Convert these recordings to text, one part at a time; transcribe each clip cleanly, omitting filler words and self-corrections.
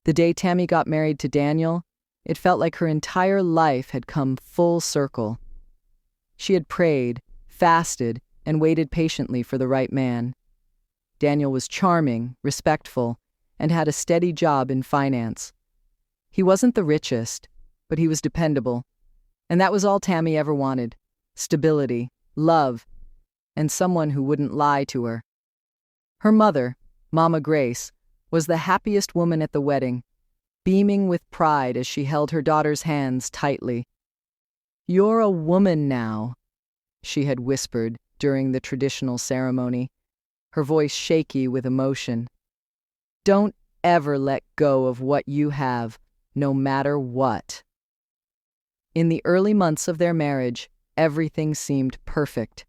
The day Tammy got married to Daniel, it felt like her entire life had come full circle. She had prayed, fasted, and waited patiently for the right man. Daniel was charming, respectful, and had a steady job in finance. He wasn't the richest, but he was dependable. And that was all Tammy ever wanted: stability, love, and someone who wouldn't lie to her. Her mother, Mama Grace, was the happiest woman at the wedding, beaming with pride as she held her daughter's hands tightly. "You're a woman now," she had whispered during the traditional ceremony, her voice shaky with emotion. "Don't ever let go of what you have, no matter what." In the early months of their marriage, everything seemed perfect.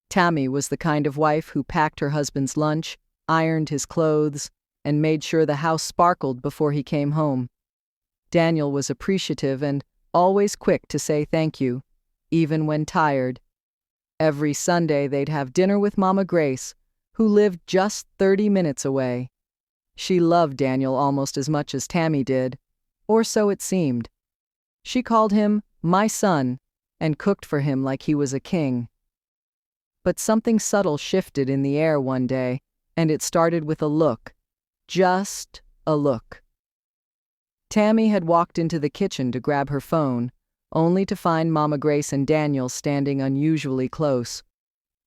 Tammy was the kind of wife who packed her husband's lunch, ironed his clothes, and made sure the house sparkled before he came home. Daniel was appreciative and always quick to say thank you, even when tired. Every Sunday they'd have dinner with Mama Grace, who lived just 30 minutes away. She loved Daniel almost as much as Tammy did, or so it seemed. She called him "my son" and cooked for him like he was a king. But something subtle shifted in the air one day, and it started with a look. Just a look. Tammy had walked into the kitchen to grab her phone, only to find Mama Grace and Daniel standing unusually close.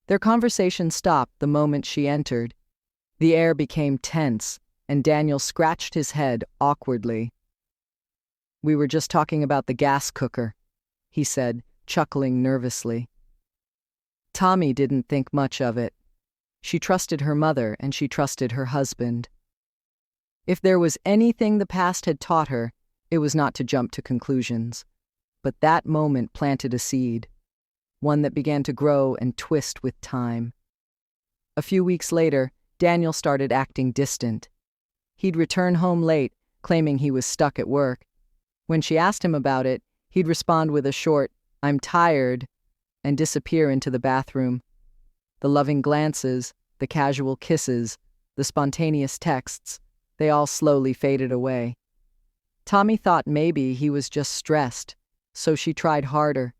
Their conversation stopped the moment she entered. The air became tense, and Daniel scratched his head awkwardly. "We were just talking about the gas cooker," he said, chuckling nervously. Tommy didn't think much of it. She trusted her mother and she trusted her husband. If there was anything the past had taught her, it was not to jump to conclusions. But that moment planted a seed, one that began to grow and twist with time. A few weeks later, Daniel started acting distant. He'd return home late, claiming he was stuck at work. When she asked him about it, he'd respond with a short, "I'm tired," and disappear into the bathroom. The loving glances, the casual kisses, the spontaneous texts, they all slowly faded away. Tommy thought maybe he was just stressed, so she tried harder.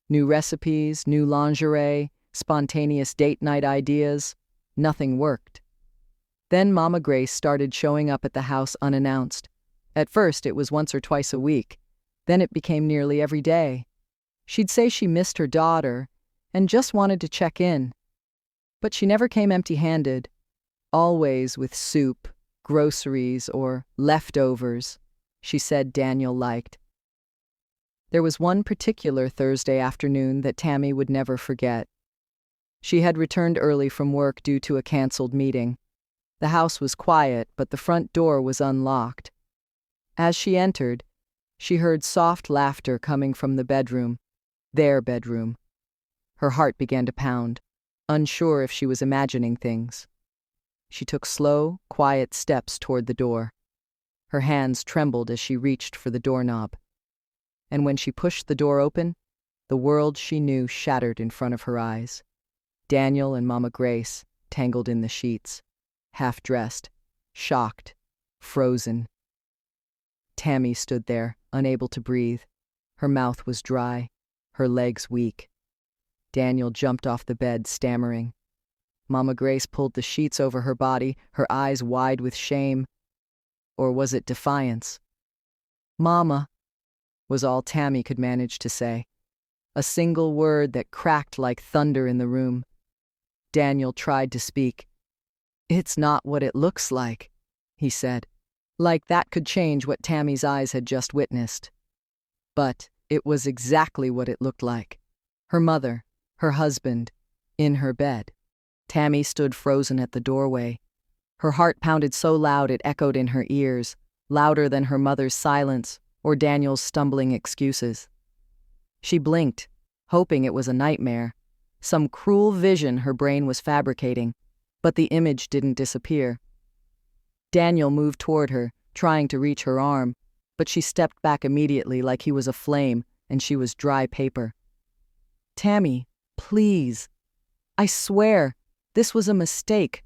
New recipes, new lingerie, spontaneous date night ideas. Nothing worked. Then Mama Grace started showing up at the house unannounced. At first it was once or twice a week. Then it became nearly every day. She'd say she missed her daughter and just wanted to check in. But she never came empty-handed, always with soup, groceries, or leftovers she said Daniel liked. There was one particular Thursday afternoon that Tammy would never forget. She had returned early from work due to a canceled meeting. The house was quiet, but the front door was unlocked. As she entered, she heard soft laughter coming from the bedroom, their bedroom. Her heart began to pound, unsure if she was imagining things. She took slow, quiet steps toward the door. Her hands trembled as she reached for the doorknob. And when she pushed the door open, the world she knew shattered in front of her eyes. Daniel and Mama Grace, tangled in the sheets, half-dressed, shocked, frozen. Tammy stood there, unable to breathe. Her mouth was dry, her legs weak. Daniel jumped off the bed, stammering. Mama Grace pulled the sheets over her body, her eyes wide with shame. Or was it defiance? "Mama," was all Tammy could manage to say. A single word that cracked like thunder in the room. Daniel tried to speak. "It's not what it looks like," he said. Like that could change what Tammy's eyes had just witnessed. But it was exactly what it looked like. Her mother, her husband, in her bed. Tammy stood frozen at the doorway. Her heart pounded so loud it echoed in her ears, louder than her mother's silence or Daniel's stumbling excuses. She blinked, hoping it was a nightmare, some cruel vision her brain was fabricating, but the image didn't disappear. Daniel moved toward her, trying to reach her arm, but she stepped back immediately like he was a flame and she was dry paper. "Tammy, please. I swear, this was a mistake.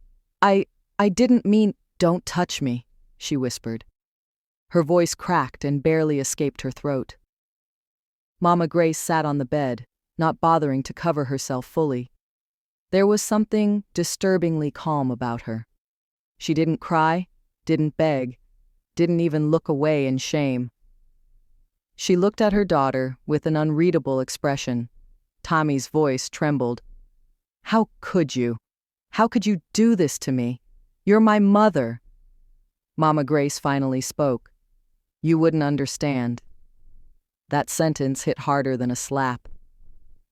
I didn't mean—" "Don't touch me," she whispered. Her voice cracked and barely escaped her throat. Mama Grace sat on the bed, not bothering to cover herself fully. There was something disturbingly calm about her. She didn't cry, didn't beg, didn't even look away in shame. She looked at her daughter with an unreadable expression. Tommy's voice trembled. "How could you? How could you do this to me? You're my mother." Mama Grace finally spoke. "You wouldn't understand." That sentence hit harder than a slap.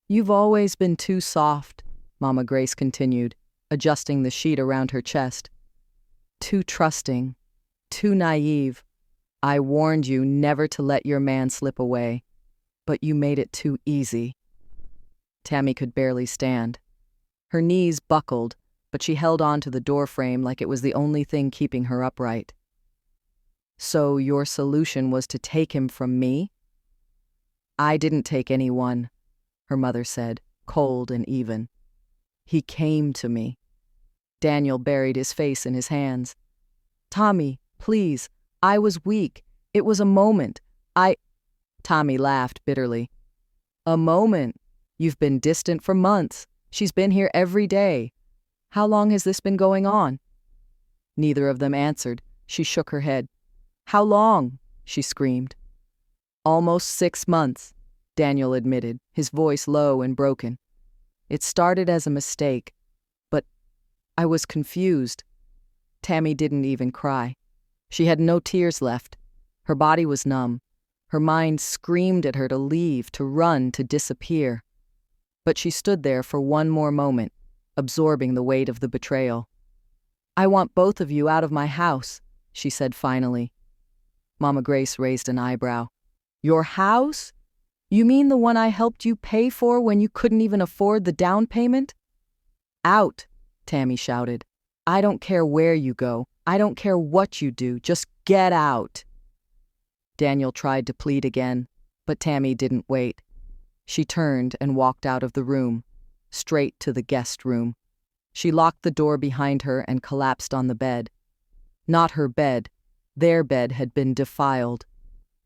"You've always been too soft," Mama Grace continued, adjusting the sheet around her chest. "Too trusting, too naive. I warned you never to let your man slip away, but you made it too easy." Tammy could barely stand. Her knees buckled, but she held on to the doorframe like it was the only thing keeping her upright. "So your solution was to take him from me?" "I didn't take anyone," her mother said, cold and even. "He came to me." Daniel buried his face in his hands. "Tommy, please, I was weak. It was a moment. Tommy laughed bitterly. "A moment? You've been distant for months. She's been here every day. How long has this been going on?" Neither of them answered. She shook her head. "How long?" she screamed. "Almost 6 months," Daniel admitted, his voice low and broken. "It started as a mistake, but I was confused." Tammy didn't even cry. She had no tears left. Her body was numb. Her mind screamed at her to leave, to run, to disappear. But she stood there for one more moment, absorbing the weight of the betrayal. "I want both of you out of my house," she said finally. Mama Grace raised an eyebrow. "Your house? You mean the one I helped you pay for when you couldn't even afford the down payment?" "Out," Tammy shouted. "I don't care where you go. I don't care what you do. Just get out." Daniel tried to plead again, but Tammy didn't wait. She turned and walked out of the room, straight to the guest room. She locked the door behind her and collapsed on the bed. Not her bed. Their bed had been defiled.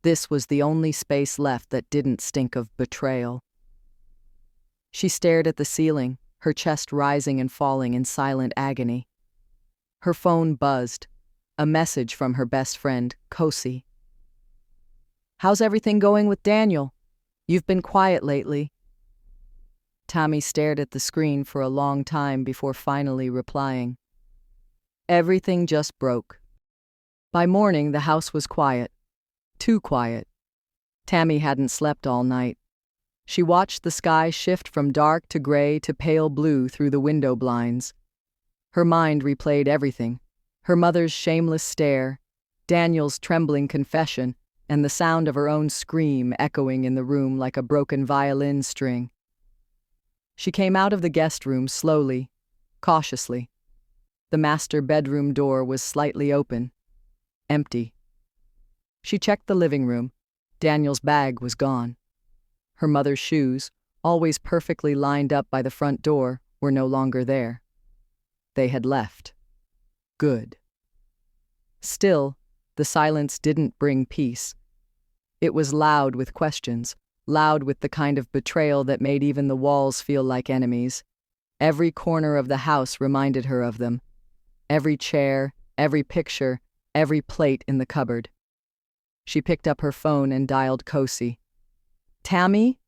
This was the only space left that didn't stink of betrayal. She stared at the ceiling, her chest rising and falling in silent agony. Her phone buzzed. A message from her best friend, Kosi. "How's everything going with Daniel? You've been quiet lately." Tommy stared at the screen for a long time before finally replying. "Everything just broke." By morning, the house was quiet. Too quiet. Tammy hadn't slept all night. She watched the sky shift from dark to gray to pale blue through the window blinds. Her mind replayed everything. Her mother's shameless stare, Daniel's trembling confession, and the sound of her own scream echoing in the room like a broken violin string. She came out of the guest room slowly, cautiously. The master bedroom door was slightly open. Empty. She checked the living room. Daniel's bag was gone. Her mother's shoes, always perfectly lined up by the front door, were no longer there. They had left. Good. Still, the silence didn't bring peace. It was loud with questions, loud with the kind of betrayal that made even the walls feel like enemies. Every corner of the house reminded her of them. Every chair, every picture, every plate in the cupboard. She picked up her phone and dialed Kosi. "Tammy?"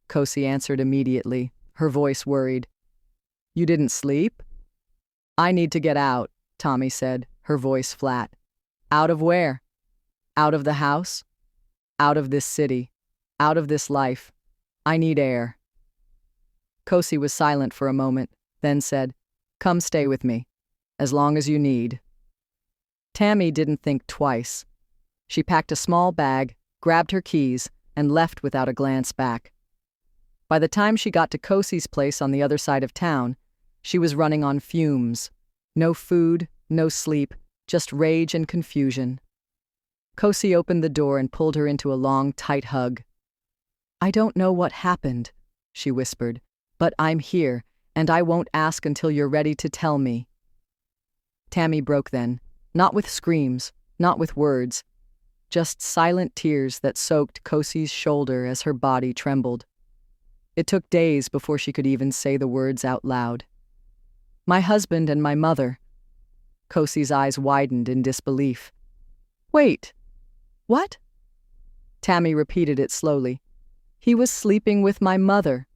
Kosi answered immediately, her voice worried. "You didn't sleep?" "I need to get out," Tommy said, her voice flat. "Out of where?" "Out of the house. Out of this city. Out of this life. I need air." Kosi was silent for a moment, then said, "Come stay with me. As long as you need." Tammy didn't think twice. She packed a small bag, grabbed her keys, and left without a glance back. By the time she got to Kosi's place on the other side of town, she was running on fumes. No food, no sleep, just rage and confusion. Kosi opened the door and pulled her into a long, tight hug. "I don't know what happened," she whispered, "but I'm here, and I won't ask until you're ready to tell me." Tammy broke then, not with screams, not with words. just silent tears that soaked Kosi's shoulder as her body trembled. It took days before she could even say the words out loud. My husband and my mother. Kosi's eyes widened in disbelief. Wait, what? Tammy repeated it slowly. He was sleeping with my mother.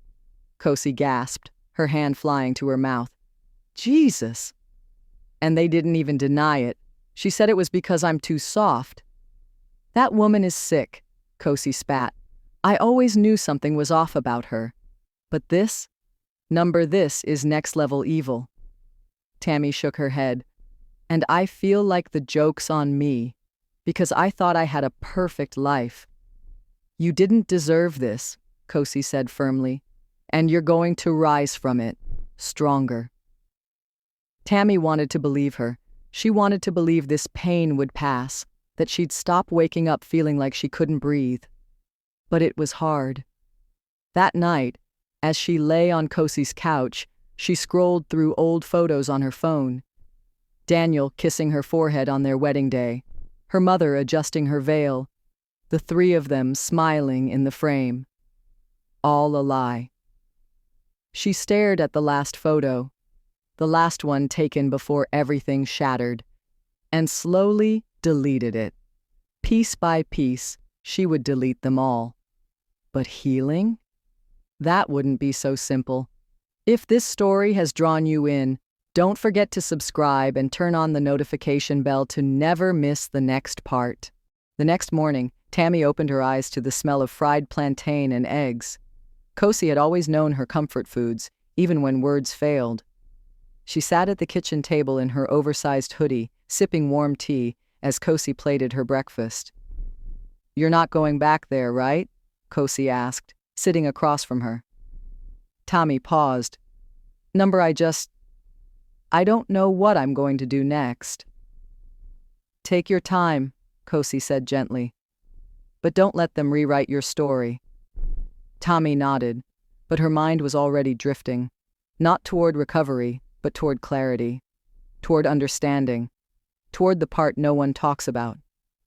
Kosi gasped, her hand flying to her mouth. Jesus! And they didn't even deny it. She said it was because I'm too soft. That woman is sick, Kosi spat. I always knew something was off about her. But this is next level evil. Tammy shook her head. And I feel like the joke's on me, because I thought I had a perfect life. You didn't deserve this, Kosi said firmly, and you're going to rise from it, stronger. Tammy wanted to believe her. She wanted to believe this pain would pass, that she'd stop waking up feeling like she couldn't breathe. But it was hard. That night, as she lay on Kosi's couch, she scrolled through old photos on her phone. Daniel kissing her forehead on their wedding day, her mother adjusting her veil, the three of them smiling in the frame. All a lie. She stared at the last photo, the last one taken before everything shattered, and slowly deleted it. Piece by piece, she would delete them all. But healing? That wouldn't be so simple. If this story has drawn you in, don't forget to subscribe and turn on the notification bell to never miss the next part. The next morning, Tammy opened her eyes to the smell of fried plantain and eggs. Kosi had always known her comfort foods, even when words failed. She sat at the kitchen table in her oversized hoodie, sipping warm tea, as Kosi plated her breakfast. You're not going back there, right? Kosi asked, sitting across from her. Tammy paused. I don't know what I'm going to do next. Take your time, Kosi said gently. But don't let them rewrite your story. Tammy nodded, but her mind was already drifting, not toward recovery, but toward clarity, toward understanding, toward the part no one talks about,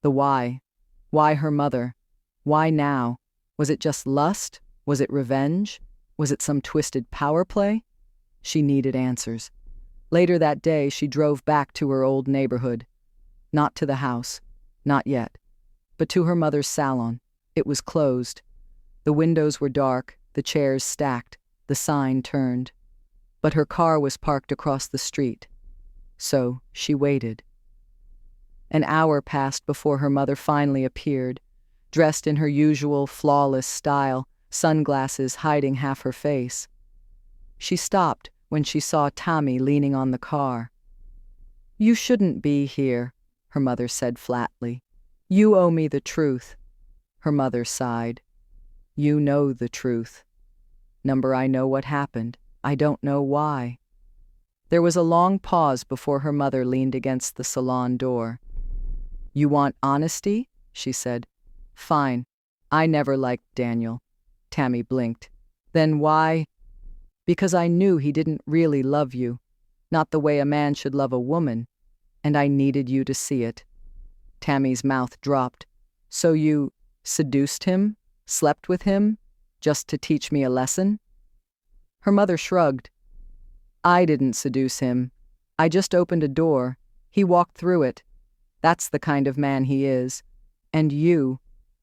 the why. Why her mother? Why now? Was it just lust? Was it revenge? Was it some twisted power play? She needed answers. Later that day, she drove back to her old neighborhood. Not to the house, not yet, but to her mother's salon. It was closed. The windows were dark, the chairs stacked, the sign turned. But her car was parked across the street. So she waited. An hour passed before her mother finally appeared, dressed in her usual flawless style, sunglasses hiding half her face. She stopped when she saw Tammy leaning on the car. You shouldn't be here, her mother said flatly. You owe me the truth. Her mother sighed. You know the truth. I know what happened. I don't know why. There was a long pause before her mother leaned against the salon door. You want honesty? She said. Fine. I never liked Daniel. Tammy blinked. Then why? Because I knew he didn't really love you, not the way a man should love a woman, and I needed you to see it. Tammy's mouth dropped. So you seduced him? Slept with him? Just to teach me a lesson? Her mother shrugged. I didn't seduce him. I just opened a door. He walked through it. That's the kind of man he is. And you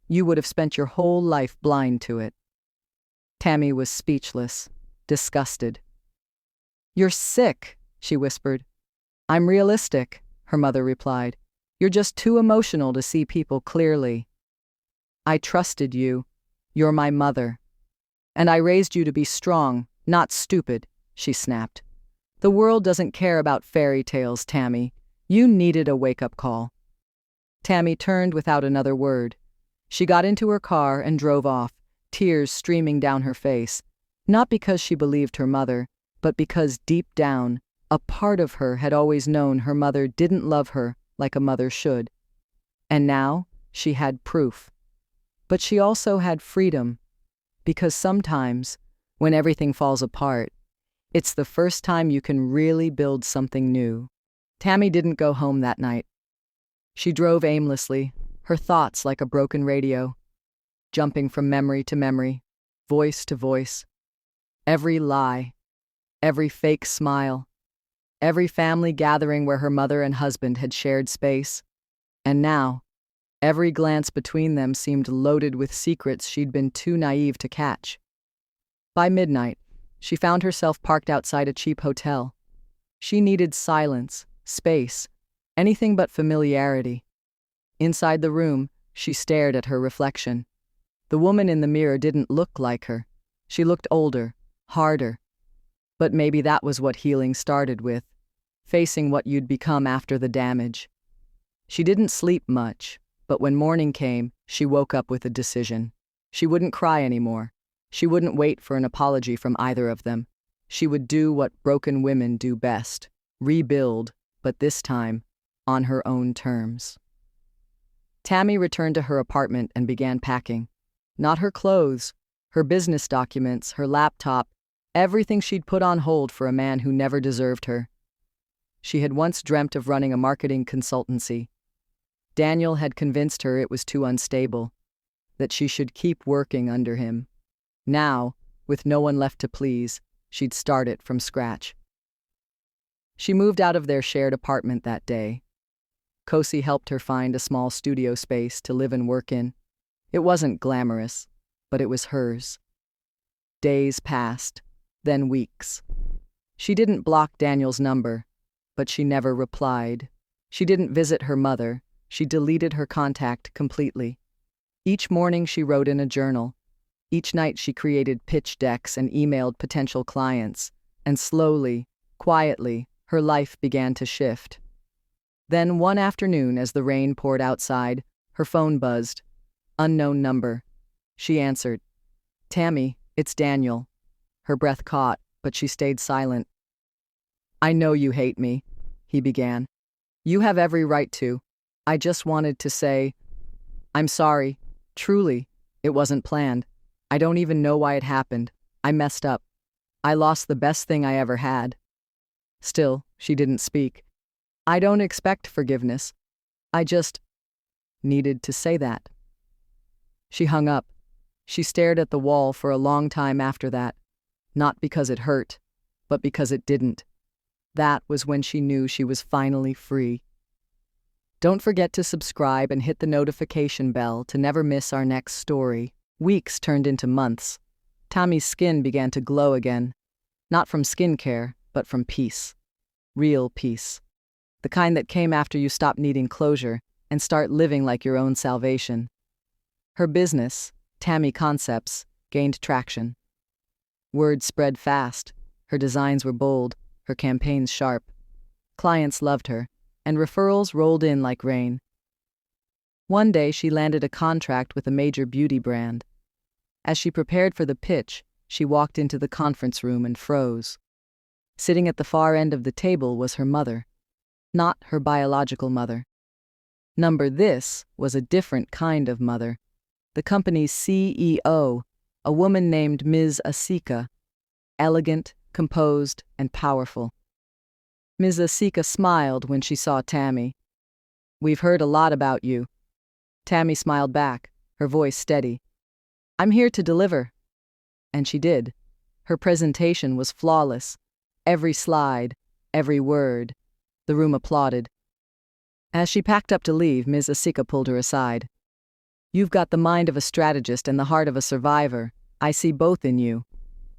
would have spent your whole life blind to it. Tammy was speechless, disgusted. You're sick, she whispered. I'm realistic, her mother replied. You're just too emotional to see people clearly. I trusted you. You're my mother. And I raised you to be strong, not stupid, she snapped. The world doesn't care about fairy tales, Tammy. You needed a wake-up call. Tammy turned without another word. She got into her car and drove off, tears streaming down her face, not because she believed her mother, but because deep down, a part of her had always known her mother didn't love her like a mother should. And now she had proof. But she also had freedom, because sometimes, when everything falls apart, it's the first time you can really build something new. Tammy didn't go home that night. She drove aimlessly, her thoughts like a broken radio, jumping from memory to memory, voice to voice. Every lie, every fake smile, every family gathering where her mother and husband had shared space. And now, every glance between them seemed loaded with secrets she'd been too naive to catch. By midnight, she found herself parked outside a cheap hotel. She needed silence, space, anything but familiarity. Inside the room, she stared at her reflection. The woman in the mirror didn't look like her. She looked older, harder. But maybe that was what healing started with, facing what you'd become after the damage. She didn't sleep much, but when morning came, she woke up with a decision. She wouldn't cry anymore. She wouldn't wait for an apology from either of them. She would do what broken women do best, rebuild, but this time, on her own terms. Tammy returned to her apartment and began packing. Not her clothes, her business documents, her laptop, everything she'd put on hold for a man who never deserved her. She had once dreamt of running a marketing consultancy. Daniel had convinced her it was too unstable, that she should keep working under him. Now, with no one left to please, she'd start it from scratch. She moved out of their shared apartment that day. Kosi helped her find a small studio space to live and work in. It wasn't glamorous, but it was hers. Days passed, then weeks. She didn't block Daniel's number, but she never replied. She didn't visit her mother. She deleted her contact completely. Each morning she wrote in a journal. Each night she created pitch decks and emailed potential clients, and slowly, quietly, her life began to shift. Then one afternoon, as the rain poured outside, her phone buzzed. Unknown number. She answered. "Tammy, it's Daniel." Her breath caught, but she stayed silent. "I know you hate me," he began. "You have every right to. I just wanted to say, I'm sorry. Truly, it wasn't planned. I don't even know why it happened. I messed up. I lost the best thing I ever had." Still, she didn't speak. "I don't expect forgiveness. I just needed to say that." She hung up. She stared at the wall for a long time after that, not because it hurt, but because it didn't. That was when she knew she was finally free. Don't forget to subscribe and hit the notification bell to never miss our next story. Weeks turned into months. Tammy's skin began to glow again. Not from skincare, but from peace. Real peace. The kind that came after you stop needing closure and start living like your own salvation. Her business, Tammy Concepts, gained traction. Word spread fast. Her designs were bold, her campaigns sharp. Clients loved her, and referrals rolled in like rain. One day she landed a contract with a major beauty brand. As she prepared for the pitch, she walked into the conference room and froze. Sitting at the far end of the table was her mother. Not her biological mother. This was a different kind of mother. The company's CEO, a woman named Ms. Asika, elegant, composed, and powerful. Ms. Asika smiled when she saw Tammy. "We've heard a lot about you." Tammy smiled back, her voice steady. "I'm here to deliver." And she did. Her presentation was flawless. Every slide, every word. The room applauded. As she packed up to leave, Ms. Asika pulled her aside. "You've got the mind of a strategist and the heart of a survivor. I see both in you.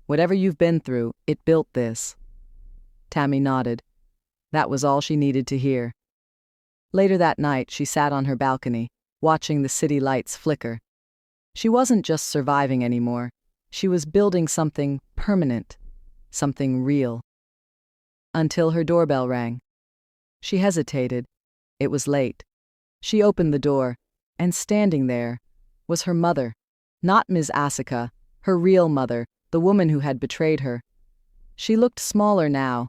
Whatever you've been through, it built this." Tammy nodded. That was all she needed to hear. Later that night, she sat on her balcony, watching the city lights flicker. She wasn't just surviving anymore. She was building something permanent, something real. Until her doorbell rang. She hesitated. It was late. She opened the door, and standing there was her mother. Not Ms. Asika, her real mother, the woman who had betrayed her. She looked smaller now,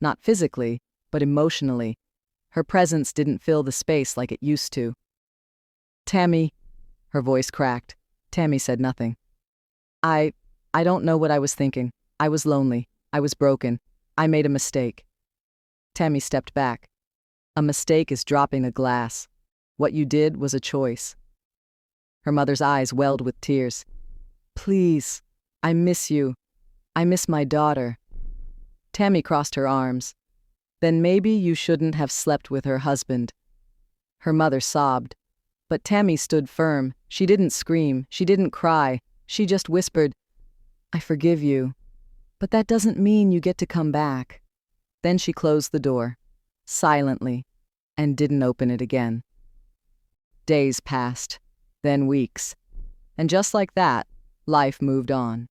not physically, but emotionally. Her presence didn't fill the space like it used to. "Tammy," her voice cracked. Tammy said nothing. I don't know what I was thinking. I was lonely. I was broken. I made a mistake." Tammy stepped back. "A mistake is dropping a glass. What you did was a choice. Her mother's eyes welled with tears. Please, I miss you. I miss my daughter. Tammy crossed her arms. Then maybe you shouldn't have slept with her husband. Her mother sobbed. But Tammy stood firm. She didn't scream. She didn't cry. She just whispered, I forgive you. But that doesn't mean you get to come back. Then she closed the door, silently, and didn't open it again. Days passed, then weeks. And just like that, life moved on.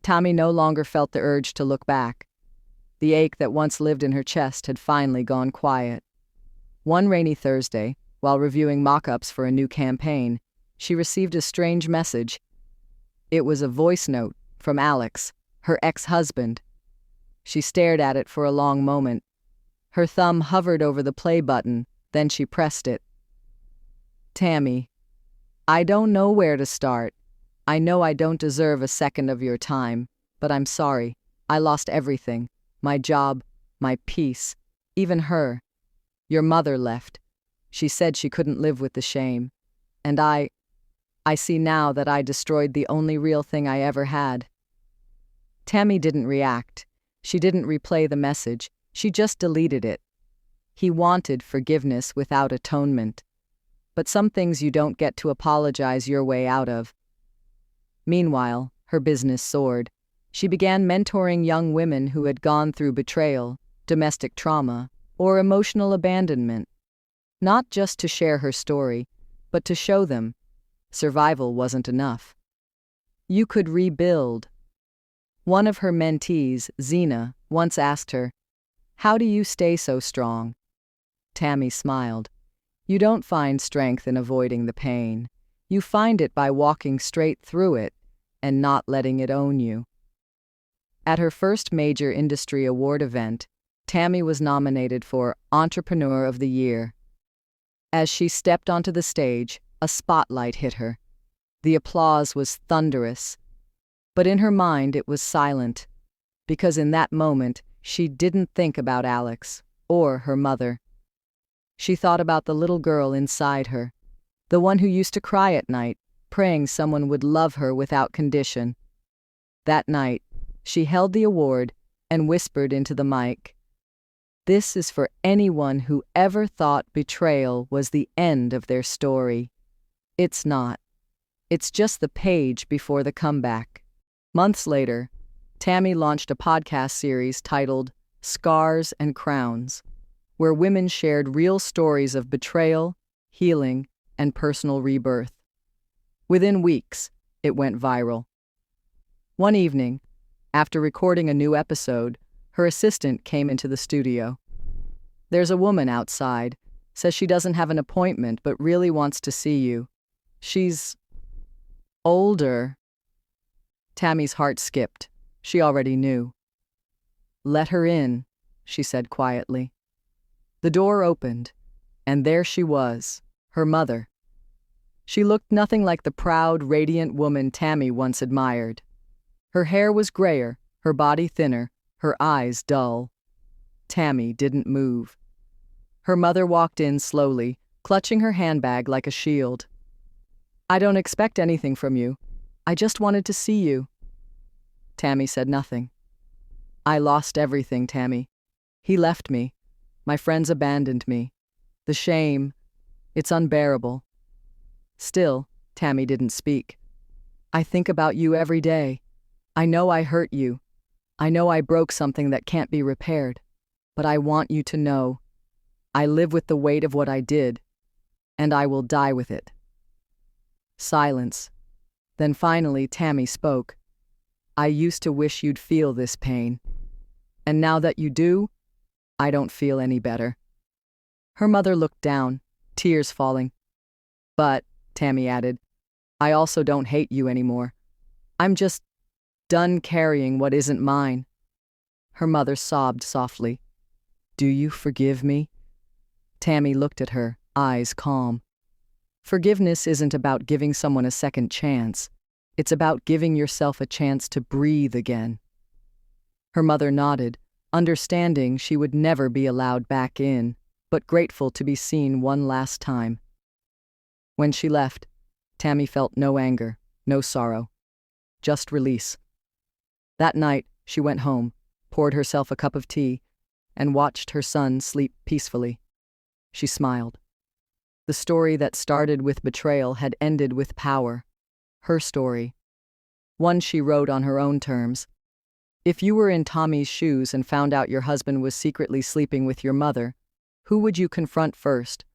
Tammy no longer felt the urge to look back. The ache that once lived in her chest had finally gone quiet. One rainy Thursday, while reviewing mock-ups for a new campaign, she received a strange message. It was a voice note from Alex, her ex-husband. She stared at it for a long moment. Her thumb hovered over the play button, then she pressed it. Tammy, I don't know where to start. I know I don't deserve a second of your time, but I'm sorry. I lost everything. My job, my peace, even her. Your mother left. She said she couldn't live with the shame. And I see now that I destroyed the only real thing I ever had. Tammy didn't react. She didn't replay the message. She just deleted it. He wanted forgiveness without atonement. But some things you don't get to apologize your way out of. Meanwhile, her business soared. She began mentoring young women who had gone through betrayal, domestic trauma, or emotional abandonment. Not just to share her story, but to show them survival wasn't enough. You could rebuild. One of her mentees, Zena, once asked her, How do you stay so strong? Tammy smiled. You don't find strength in avoiding the pain. You find it by walking straight through it and not letting it own you. At her first major industry award event, Tammy was nominated for Entrepreneur of the Year. As she stepped onto the stage, a spotlight hit her. The applause was thunderous. But in her mind it was silent, because in that moment she didn't think about Alex or her mother. She thought about the little girl inside her, the one who used to cry at night, praying someone would love her without condition. That night, she held the award and whispered into the mic, This is for anyone who ever thought betrayal was the end of their story. It's not. It's just the page before the comeback. Months later, Tammy launched a podcast series titled Scars and Crowns, where women shared real stories of betrayal, healing, and personal rebirth. Within weeks, it went viral. One evening, after recording a new episode, her assistant came into the studio. There's a woman outside, says she doesn't have an appointment but really wants to see you. She's older. Tammy's heart skipped. She already knew. Let her in, she said quietly. The door opened, and there she was, her mother. She looked nothing like the proud, radiant woman Tammy once admired. Her hair was grayer, her body thinner, her eyes dull. Tammy didn't move. Her mother walked in slowly, clutching her handbag like a shield. I don't expect anything from you. I just wanted to see you. Tammy said nothing. I lost everything, Tammy. He left me. My friends abandoned me. The shame, it's unbearable. Still, Tammy didn't speak. I think about you every day. I know I hurt you. I know I broke something that can't be repaired. But I want you to know, I live with the weight of what I did, and I will die with it. Silence. Then finally Tammy spoke. I used to wish you'd feel this pain. And now that you do, I don't feel any better. Her mother looked down, tears falling. But, Tammy added, I also don't hate you anymore. I'm just done carrying what isn't mine. Her mother sobbed softly. Do you forgive me? Tammy looked at her, eyes calm. Forgiveness isn't about giving someone a second chance. It's about giving yourself a chance to breathe again. Her mother nodded, understanding she would never be allowed back in, but grateful to be seen one last time. When she left, Tammy felt no anger, no sorrow, just release. That night, she went home, poured herself a cup of tea, and watched her son sleep peacefully. She smiled. The story that started with betrayal had ended with power. Her story. One she wrote on her own terms. If you were in Tommy's shoes and found out your husband was secretly sleeping with your mother, who would you confront first?